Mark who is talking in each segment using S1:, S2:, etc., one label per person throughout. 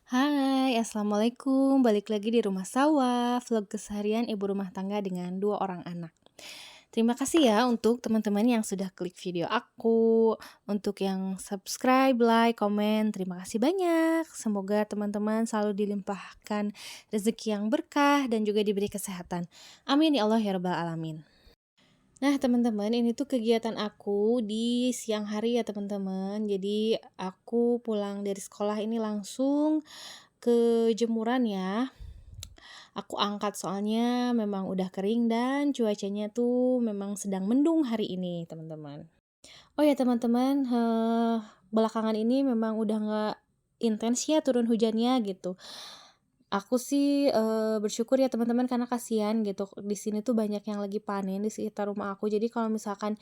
S1: Hai, assalamualaikum. Balik lagi di rumah sawah, vlog keseharian ibu rumah tangga dengan dua orang anak. Terima kasih ya untuk teman-teman yang sudah klik video aku, untuk yang subscribe, like, komen. Terima kasih banyak. Semoga teman-teman selalu dilimpahkan rezeki yang berkah dan juga diberi kesehatan. Amin ya Allah ya Rabbal 'Alamin. Nah, teman-teman, ini tuh kegiatan aku di siang hari ya, teman-teman. Jadi, aku pulang dari sekolah ini langsung ke jemuran ya. Aku angkat soalnya memang udah kering dan cuacanya tuh memang sedang mendung hari ini, teman-teman. Oh ya, teman-teman, belakangan ini memang udah nggak intens ya turun hujannya gitu. Aku sih, bersyukur ya teman-teman karena kasihan gitu, di sini tuh banyak yang lagi panen di sekitar rumah aku. Jadi kalau misalkan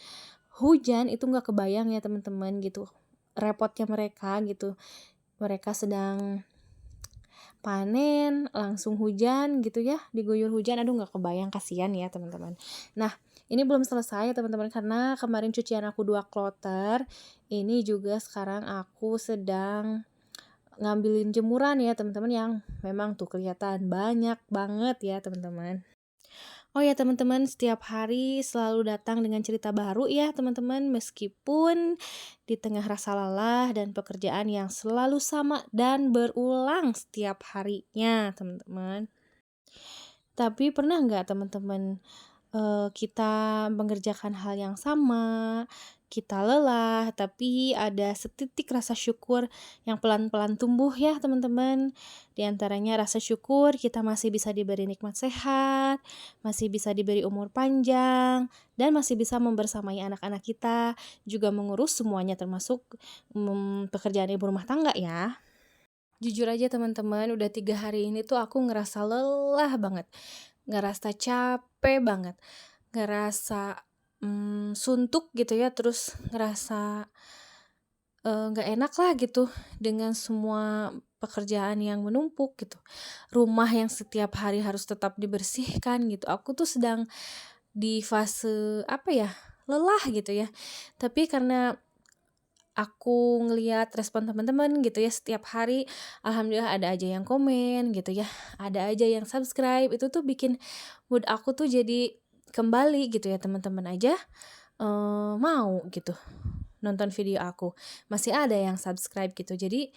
S1: hujan itu nggak kebayang ya teman-teman gitu, repotnya mereka gitu. Mereka sedang panen, langsung hujan gitu ya, diguyur hujan, aduh nggak kebayang, kasihan ya teman-teman. Nah, ini belum selesai ya teman-teman, karena kemarin cucian aku 2 kloter, ini juga sekarang aku sedang ngambilin jemuran ya teman-teman, yang memang tuh kelihatan banyak banget ya teman-teman. Oh ya teman-teman, setiap hari selalu datang dengan cerita baru ya teman-teman, meskipun di tengah rasa lelah dan pekerjaan yang selalu sama dan berulang setiap harinya teman-teman. Tapi pernah nggak teman-teman, kita mengerjakan hal yang sama, kita lelah, tapi ada setitik rasa syukur yang pelan-pelan tumbuh ya teman-teman. Di antaranya rasa syukur kita masih bisa diberi nikmat sehat, masih bisa diberi umur panjang, dan masih bisa membersamai anak-anak kita, juga mengurus semuanya termasuk, pekerjaan ibu rumah tangga ya. Jujur aja teman-teman, udah 3 hari ini tuh aku ngerasa lelah banget, ngerasa capek banget, ngerasa, suntuk gitu ya, terus ngerasa, nggak enak lah gitu dengan semua pekerjaan yang menumpuk gitu. Rumah yang setiap hari harus tetap dibersihkan gitu. Aku tuh sedang di fase, apa ya, lelah gitu ya. Tapi karena aku ngelihat respon teman-teman gitu ya setiap hari, alhamdulillah ada aja yang komen gitu ya, ada aja yang subscribe, itu tuh bikin mood aku tuh jadi kembali gitu ya, teman-teman aja, mau gitu nonton video aku, masih ada yang subscribe gitu. Jadi,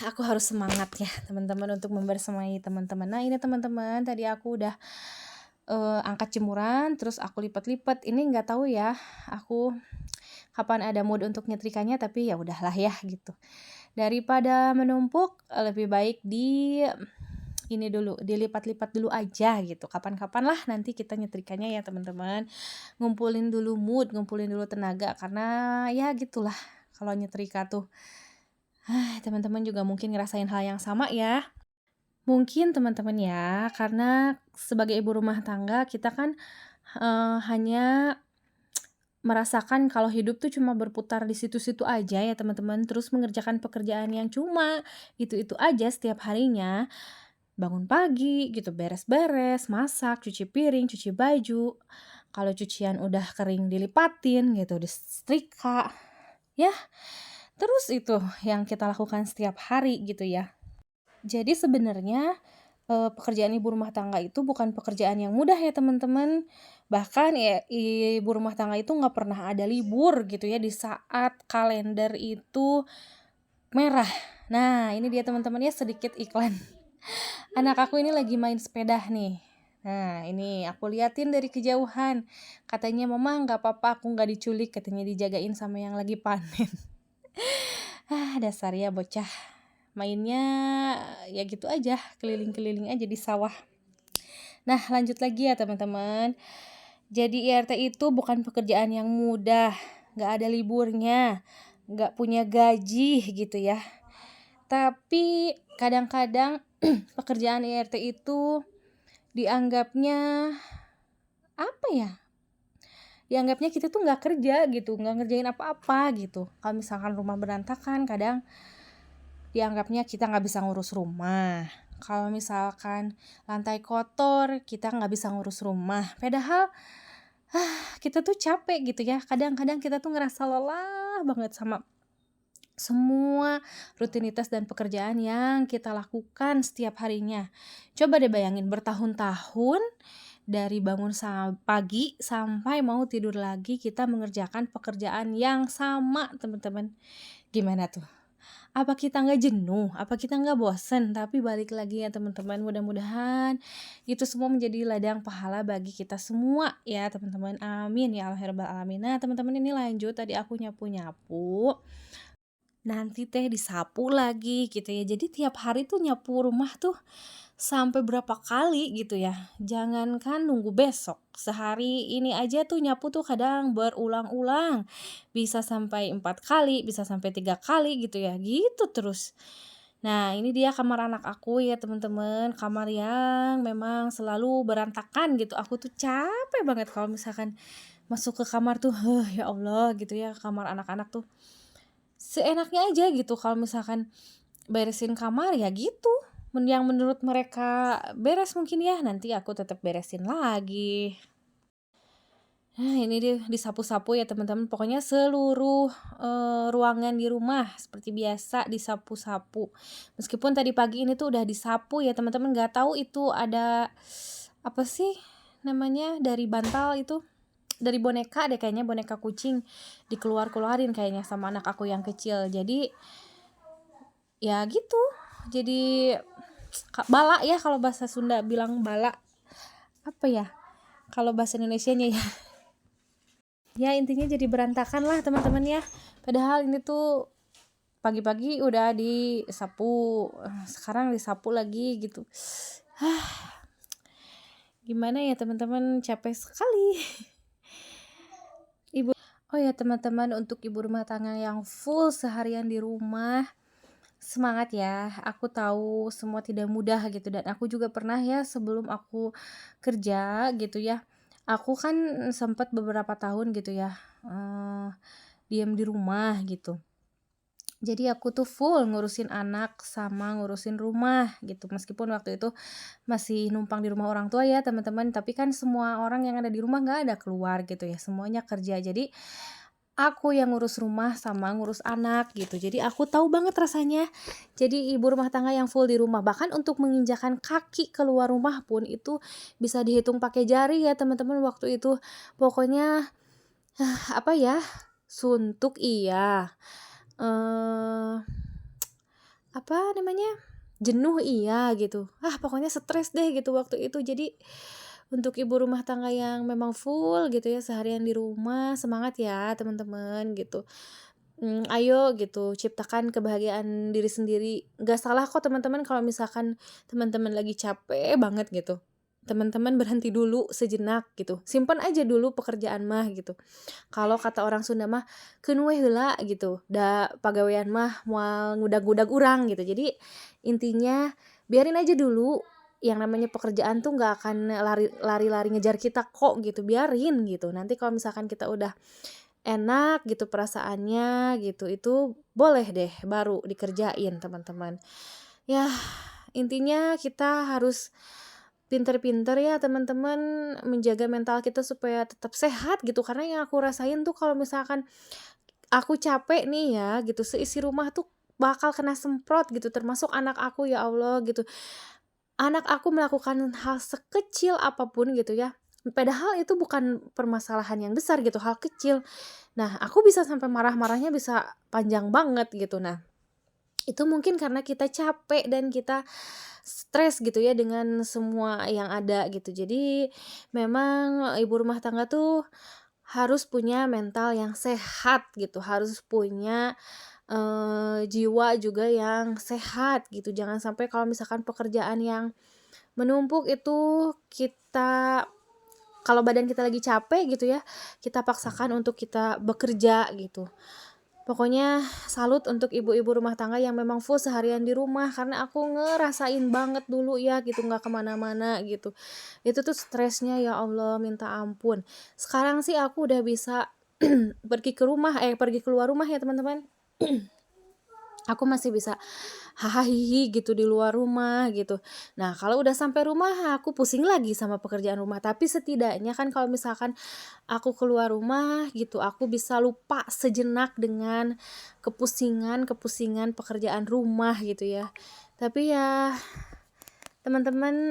S1: aku harus semangat ya teman-teman untuk membersamai teman-teman. Nah ini teman-teman, tadi aku udah, angkat jemuran, terus aku lipat-lipat, ini nggak tahu ya, aku kapan ada mood untuk nyetrikanya, tapi ya udahlah ya gitu. Daripada menumpuk, lebih baik ini dulu, dilipat-lipat dulu aja gitu. Kapan-kapan lah nanti kita nyetrikanya ya teman-teman. Ngumpulin dulu mood, ngumpulin dulu tenaga, karena ya gitulah kalau nyetrika tuh. Teman-teman juga mungkin ngerasain hal yang sama ya. Mungkin teman-teman ya, karena sebagai ibu rumah tangga kita kan, hanya merasakan kalau hidup tuh cuma berputar di situ-situ aja ya teman-teman, terus mengerjakan pekerjaan yang cuma itu-itu aja setiap harinya. Bangun pagi gitu, beres-beres, masak, cuci piring, cuci baju. Kalau cucian udah kering dilipatin gitu, disetrika. Ya, terus itu yang kita lakukan setiap hari gitu ya. Jadi sebenarnya, pekerjaan ibu rumah tangga itu bukan pekerjaan yang mudah ya teman-teman. Bahkan ya ibu rumah tangga itu nggak pernah ada libur gitu ya di saat kalender itu merah. Nah ini dia teman-teman ya, sedikit iklan. Anak aku ini lagi main sepeda nih. Nah ini aku liatin dari kejauhan. Katanya, "Mama nggak apa-apa, aku nggak diculik," katanya, dijagain sama yang lagi panen. Dasar ya bocah. Mainnya ya gitu aja, keliling-keliling aja di sawah. Nah, lanjut lagi ya teman-teman. Jadi IRT itu bukan pekerjaan yang mudah, nggak ada liburnya, nggak punya gaji gitu ya. Tapi kadang-kadang pekerjaan IRT itu dianggapnya apa ya? Dianggapnya kita tuh nggak kerja gitu, nggak ngerjain apa-apa gitu. Kalau misalkan rumah berantakan, kadang dianggapnya kita nggak bisa ngurus rumah. Kalau misalkan lantai kotor, kita nggak bisa ngurus rumah. Padahal kita tuh capek gitu ya. Kadang-kadang kita tuh ngerasa lelah banget sama semua rutinitas dan pekerjaan yang kita lakukan setiap harinya. Coba deh bayangin bertahun-tahun dari bangun pagi sampai mau tidur lagi kita mengerjakan pekerjaan yang sama, teman-teman. Gimana tuh? Apa kita nggak jenuh? Apa kita nggak bosen? Tapi balik lagi ya teman-teman, mudah-mudahan itu semua menjadi ladang pahala bagi kita semua ya teman-teman. Amin ya Allah ya Rabbal alamin. Nah teman-teman, ini lanjut, tadi aku nyapu-nyapu, nanti teh disapu lagi gitu ya. Jadi tiap hari tuh nyapu rumah tuh sampai berapa kali gitu ya. Jangankan nunggu besok, sehari ini aja tuh nyapu tuh kadang berulang-ulang. Bisa sampai 4 kali, bisa sampai 3 kali gitu ya. Gitu terus. Nah, ini dia kamar anak aku ya teman-teman. Kamar yang memang selalu berantakan gitu. Aku tuh capek banget kalau misalkan masuk ke kamar tuh, ya Allah gitu ya, kamar anak-anak tuh seenaknya aja gitu. Kalau misalkan beresin kamar ya gitu, yang menurut mereka beres mungkin ya, nanti aku tetap beresin lagi. Nah ini dia disapu-sapu ya teman-teman, pokoknya seluruh, ruangan di rumah seperti biasa disapu-sapu. Meskipun tadi pagi ini tuh udah disapu ya teman-teman, nggak tahu itu ada, apa sih namanya, dari bantal itu, dari boneka deh kayaknya, boneka kucing, dikeluarin kayaknya sama anak aku yang kecil. Jadi ya gitu, jadi bala ya, kalau bahasa Sunda bilang bala, apa ya kalau bahasa Indonesianya ya. Ya intinya jadi berantakan lah teman-teman ya, padahal ini tuh pagi-pagi udah disapu, sekarang disapu lagi gitu. Gimana ya teman-teman, capek sekali. Oh ya teman-teman, untuk ibu rumah tangga yang full seharian di rumah, semangat ya. Aku tahu semua tidak mudah gitu, dan aku juga pernah ya sebelum aku kerja gitu ya. Aku kan sempat beberapa tahun gitu ya, diam di rumah gitu. Jadi aku tuh full ngurusin anak sama ngurusin rumah gitu. Meskipun waktu itu masih numpang di rumah orang tua ya teman-teman, tapi kan semua orang yang ada di rumah nggak ada keluar gitu ya, semuanya kerja. Jadi aku yang ngurus rumah sama ngurus anak gitu. Jadi aku tahu banget rasanya jadi ibu rumah tangga yang full di rumah. Bahkan untuk menginjakan kaki keluar rumah pun itu bisa dihitung pakai jari ya teman-teman waktu itu. Pokoknya apa ya? Suntuk iya. Eh apa namanya? Jenuh iya gitu. Pokoknya stres deh gitu waktu itu. Jadi untuk ibu rumah tangga yang memang full gitu ya seharian di rumah, semangat ya teman-teman gitu. Ayo gitu ciptakan kebahagiaan diri sendiri. Gak salah kok teman-teman kalau misalkan teman-teman lagi capek banget gitu. Teman-teman berhenti dulu sejenak gitu. Simpan aja dulu pekerjaan mah gitu. Kalau kata orang Sunda mah keun we heula gitu. Da pagawean mah moal ngudag-ngudag urang gitu. Jadi intinya biarin aja dulu, yang namanya pekerjaan tuh nggak akan lari-lari ngejar kita kok gitu, biarin gitu. Nanti kalau misalkan kita udah enak gitu perasaannya gitu, itu boleh deh baru dikerjain teman-teman. Ya intinya kita harus pinter-pinter ya teman-teman menjaga mental kita supaya tetap sehat gitu. Karena yang aku rasain tuh kalau misalkan aku capek nih ya gitu, seisi rumah tuh bakal kena semprot gitu, termasuk anak aku ya Allah gitu. Anak aku melakukan hal sekecil apapun gitu ya, padahal itu bukan permasalahan yang besar gitu, hal kecil. Nah, aku bisa sampai marah-marahnya bisa panjang banget gitu. Nah, itu mungkin karena kita capek dan kita stres gitu ya dengan semua yang ada gitu. Jadi memang ibu rumah tangga tuh harus punya mental yang sehat gitu, harus punya jiwa juga yang sehat gitu. Jangan sampai kalau misalkan pekerjaan yang menumpuk itu kita, kalau badan kita lagi capek gitu ya, kita paksakan untuk kita bekerja gitu. Pokoknya salut untuk ibu-ibu rumah tangga yang memang full seharian di rumah, karena aku ngerasain banget dulu ya gitu, nggak kemana-mana gitu. Itu tuh stresnya ya Allah minta ampun. Sekarang sih aku udah bisa pergi keluar rumah ya teman-teman. Aku masih bisa hahaha gitu di luar rumah gitu. Nah, kalau udah sampai rumah aku pusing lagi sama pekerjaan rumah, tapi setidaknya kan kalau misalkan aku keluar rumah gitu, aku bisa lupa sejenak dengan kepusingan-kepusingan pekerjaan rumah gitu ya. Tapi ya teman-teman,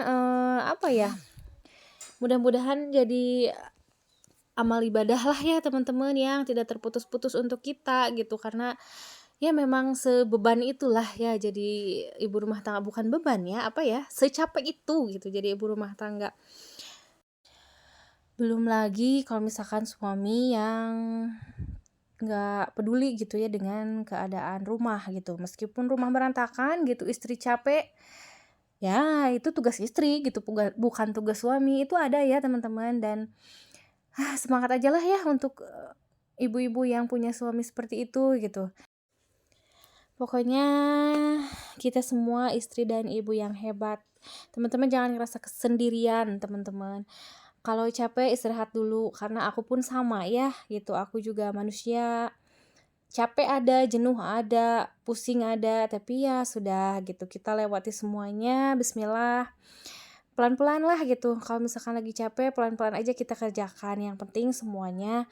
S1: apa ya, mudah-mudahan jadi amal ibadah lah ya teman-teman yang tidak terputus-putus untuk kita gitu, karena ya memang sebeban itulah ya jadi ibu rumah tangga, bukan beban ya, apa ya, secapek itu gitu jadi ibu rumah tangga. Belum lagi kalau misalkan suami yang nggak peduli gitu ya dengan keadaan rumah gitu, meskipun rumah berantakan gitu, istri capek, ya itu tugas istri gitu, bukan tugas suami, itu ada ya teman-teman. Dan semangat aja lah ya untuk ibu-ibu yang punya suami seperti itu gitu. Pokoknya kita semua istri dan ibu yang hebat. Teman-teman jangan ngerasa kesendirian, teman-teman. Kalau capek istirahat dulu, karena aku pun sama ya gitu. Aku juga manusia. Capek ada, jenuh ada, pusing ada, tapi ya sudah gitu. Kita lewati semuanya, bismillah. Pelan-pelan lah gitu. Kalau misalkan lagi capek, pelan-pelan aja kita kerjakan. Yang penting semuanya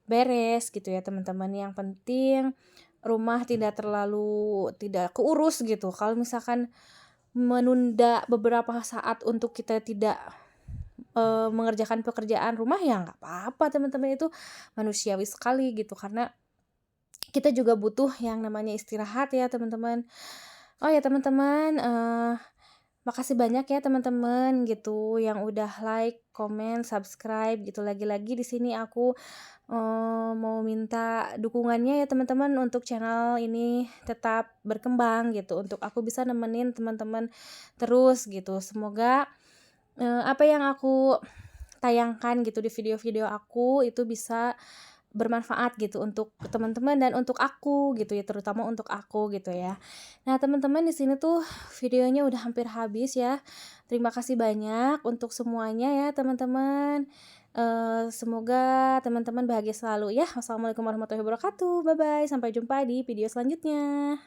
S1: beres gitu ya teman-teman. Yang penting rumah tidak keurus gitu. Kalau misalkan menunda beberapa saat untuk kita tidak mengerjakan pekerjaan rumah, ya nggak apa-apa teman-teman, itu manusiawi sekali gitu, karena kita juga butuh yang namanya istirahat ya teman-teman. Oh ya teman-teman, makasih banyak ya teman-teman gitu yang udah like, komen, subscribe gitu. Lagi-lagi di sini aku mau minta dukungannya ya teman-teman untuk channel ini tetap berkembang gitu, untuk aku bisa nemenin teman-teman terus gitu. Semoga apa yang aku tayangkan gitu di video-video aku itu bisa bermanfaat gitu untuk teman-teman dan untuk aku gitu ya, terutama untuk aku gitu ya. Nah, teman-teman di sini tuh videonya udah hampir habis ya. Terima kasih banyak untuk semuanya ya, teman-teman. Semoga teman-teman bahagia selalu ya. Wassalamualaikum warahmatullahi wabarakatuh. Bye bye. Sampai jumpa di video selanjutnya.